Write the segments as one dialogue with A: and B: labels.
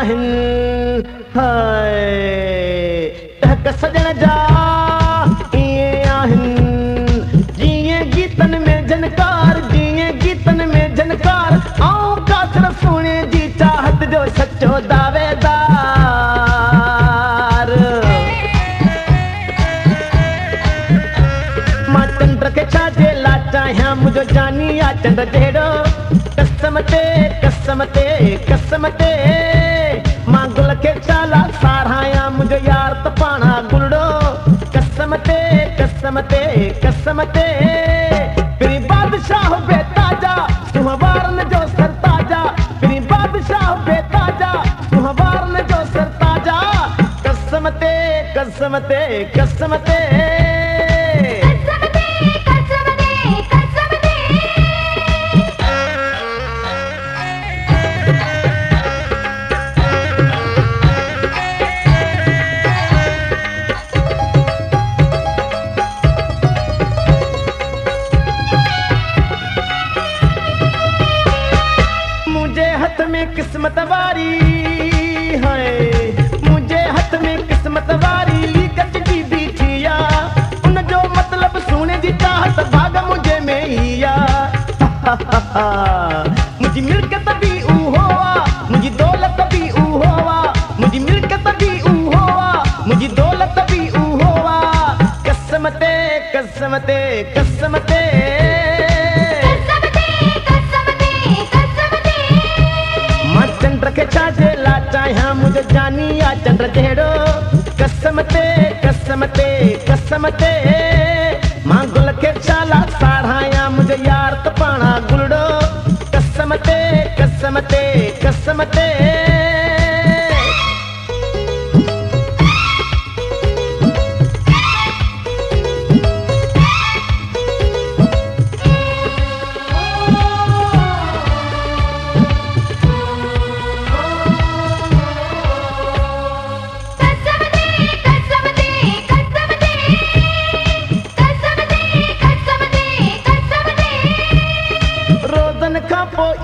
A: आहिनि हाय टहक सजण जा ईअं आहिनि जीअं गीतनि में जनकार, जीअं गीतनि में जनकार। ऐं कासर सोने जी चाहत जो सचो दावेदार। मां चंड खे छाजे ला चाहियां, मुंहिंजो जानी आ चंड जहिड़ो। कसम ते कसम ते कसम ते मां गुल खे छाला सारायां, मुंहिंजो यार त पाणा गुलड़ो। कसम ते कसम ते कसम ते पिरी बादशाह बेताजा सुहवारन जो सरताजा, पिरी बादशाह बेताजा सुहवारन जो सरताजा। कसम ते कसम ते कसम ते किस्मत वारी है, मुझे हाथ में किस्मत वारी लिखत की बीठिया। उन जो मतलब सुने जी चाहत भाग मुझे में हिया। मुझी मिल्कत भी उहोवा, मुझी दौलत भी उहोवा, मुझी मिल्कत भी उहोवा, मुझी दौलत भी उहोवा। कसम ते कसम ते कसम ते के छाजे ला चाहियां, मुझे जानी आ चंड जहिड़ो। कसम ते कसम ते कसम ते मां गुल खे छाला सारायां, मुझे यार त पाणा गुलड़ो। कसम ते कसम ते कसम ते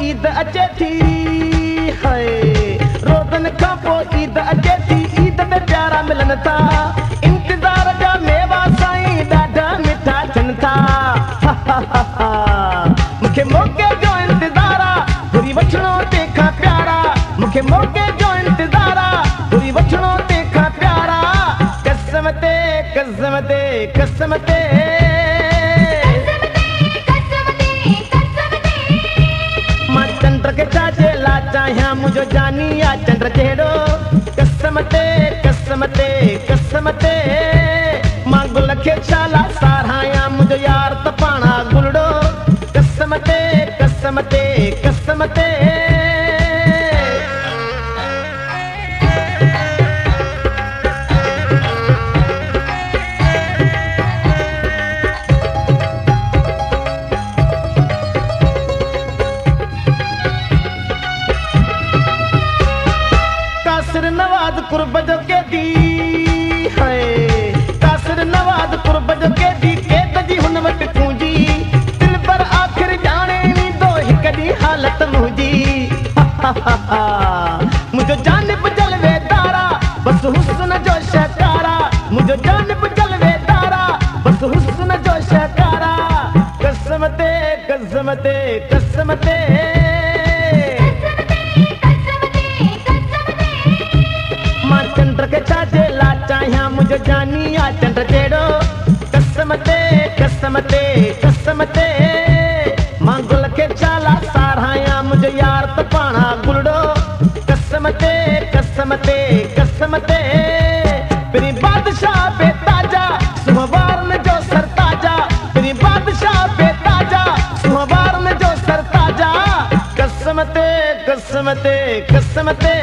A: ईद अचे थी है, रोज़न खां पोइ ईद अचे थी। ईद ते प्यारा मिलन था, इंतज़ार जा मेवा साईं ॾाढा मिठा थियनि था। मूंखे मौक़े जो इंतज़ार आहे, घुरी वठणो तंहिंखां प्यारा। मूंखे मौक़े जो इंतज़ार आहे, घुरी वठणो तंहिंखां प्यारा। कसम ते कसम ते कसम ते छाजे ला चाहियां, मुझो जानी आ चंड जहिड़ो। कसम ते कसम ते कसम ते मां गुल खे छाला सारायां, मुंहिंजो यार त पाणा गुलड़ो। कसम ते कसम ते कसम ते नवाज कुर्ब जो के दी है, कासिर नवाज कुर्ब जो के दी। केद जी हुन वटि पूंजी दिल पर आख़िर जाने नी दो हिक दी हालत मुंहिंजी। मुझो जानिब जलवेदारा बस हुस्न जो शहकारा, मुझो जानिब जलवेदारा बस हुस्न जो शहकारा। कसम ते कसम ते कसम ते के छाजे ला चाहियां, मुझो जानी आ चंड जहिड़ो। कसम ते कसम ते कसम ते मां गुल खे छाला सारायां, मुंहिंजो यार त पाणा गुलड़ो। कसम ते कसम ते कसम ते पिरी बादशाह बेताजा सुहवारन जो सरताजा, पिरी बादशाह बेताजा सुहवारन जो सरताजा। कसम ते कसम ते कसम ते